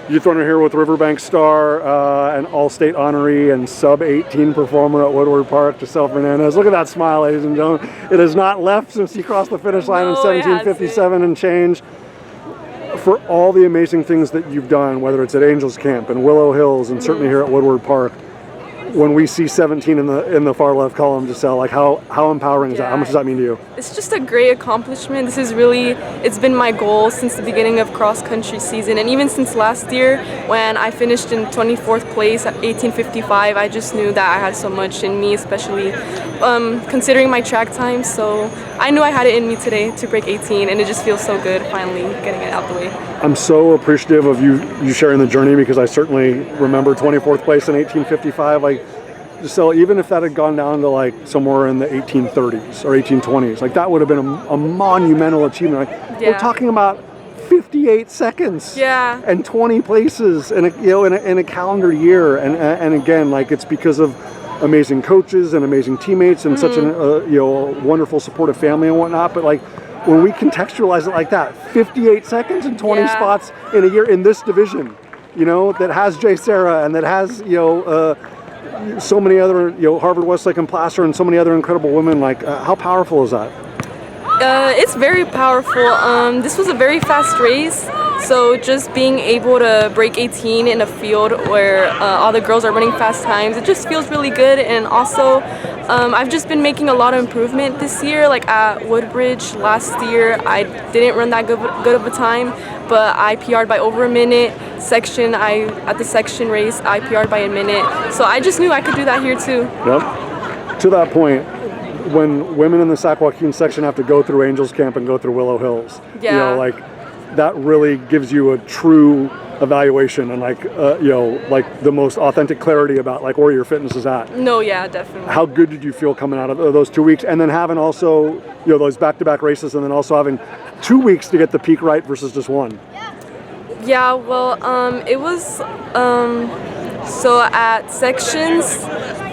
Youth runner here with Riverbank star, an all-state honoree and sub-18 performer at Woodward Park, Giselle Fernandez. Look at that smile, ladies and gentlemen. It has not left since you crossed the finish line in 17:57 and change. For all the amazing things that you've done, whether it's at Angels Camp and Willow Hills and certainly here at Woodward Park, when we see 17 in the far left column, Giselle, like how empowering is that? How much does that mean to you? It's just a great accomplishment. This is really, it's been my goal since the beginning of cross country season, and even since last year when I finished in 24th place at 18:55. I just knew that I had so much in me, especially considering my track time. So I knew I had it in me today to break 18, and it just feels so good finally getting it out the way. I'm so appreciative of you sharing the journey, because I certainly remember 24th place in 18:55. Like, Giselle, even if that had gone down to like somewhere in the 1830s or 1820s, like that would have been a monumental achievement. Like, we're talking about 58 seconds and 20 places in a calendar year, and again, like, it's because of amazing coaches and amazing teammates and such a wonderful supportive family and whatnot. But like, when we contextualize it like that, 58 seconds and 20 spots in a year in this division, that has Jay Sarah and that has so many other Harvard, Westlake, and Placer, and so many other incredible women. Like, how powerful is that? It's very powerful. This was a very fast race, so just being able to break 18 in a field where all the girls are running fast times, it just feels really good. And also, I've just been making a lot of improvement this year. Like at Woodbridge last year, I didn't run that good of a time, but I PR'd by over a minute. At the section race, I PR'd by a minute. So I just knew I could do that here too. Yep. To that point, when women in the Sac Joaquin section have to go through Angels Camp and go through Willow Hills, like that really gives you a true evaluation and like the most authentic clarity about like where your fitness is at. No, yeah, definitely. How good did you feel coming out of those 2 weeks, and then having also those back-to-back races, and then also having 2 weeks to get the peak right versus just one? Yeah, well, it was so at sections,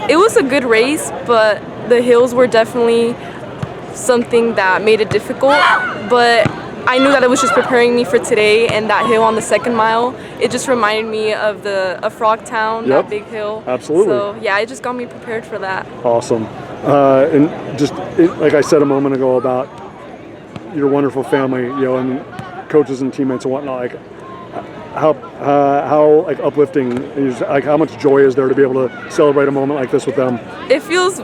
it was a good race, but the hills were definitely something that made it difficult. But I knew that it was just preparing me for today, and that hill on the second mile, it just reminded me of Frogtown, that big hill. Absolutely. So yeah, it just got me prepared for that. Awesome. And like I said a moment ago about your wonderful family, and coaches and teammates and whatnot, like how like uplifting is, like how much joy is there to be able to celebrate a moment like this with them? It feels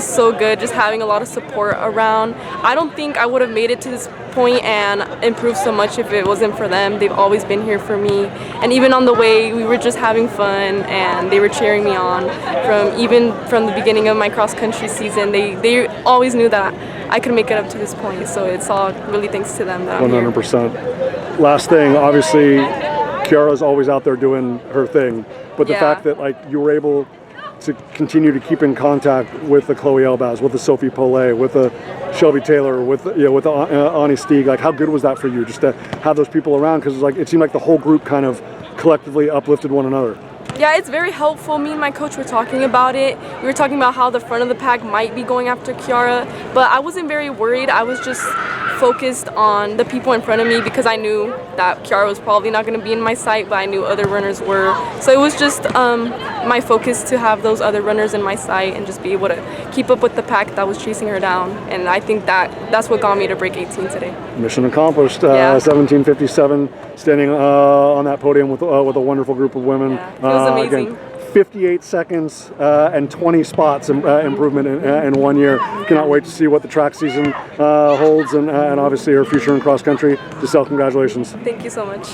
so good just having a lot of support around. I don't think I would have made it to this point and improved so much if it wasn't for them. They've always been here for me, and even on the way we were just having fun and they were cheering me on from the beginning of my cross country season. They always knew that I could make it up to this point, so it's all really thanks to them that I'm 100%. Last thing, obviously Kiara's always out there doing her thing, but the fact that like you were able to continue to keep in contact with the Chloe Elbaz, with the Sophie Pollet, with the Shelby Taylor, with the Ani Stieg, like how good was that for you just to have those people around? Because like it seemed like the whole group kind of collectively uplifted one another. Yeah, it's very helpful. Me and my coach were talking about it. We were talking about how the front of the pack might be going after Kiara, but I wasn't very worried. I was just focused on the people in front of me, because I knew that Kiara was probably not going to be in my sight, but I knew other runners were. So it was just my focus to have those other runners in my sight and just be able to keep up with the pack that was chasing her down. And I think that's what got me to break 18 today. Mission accomplished. 17:57, standing on that podium with a wonderful group of women. Yeah, it was amazing. Again, 58 seconds and 20 spots improvement in 1 year. Cannot wait to see what the track season holds, and obviously her future in cross country. Giselle, congratulations. Thank you so much.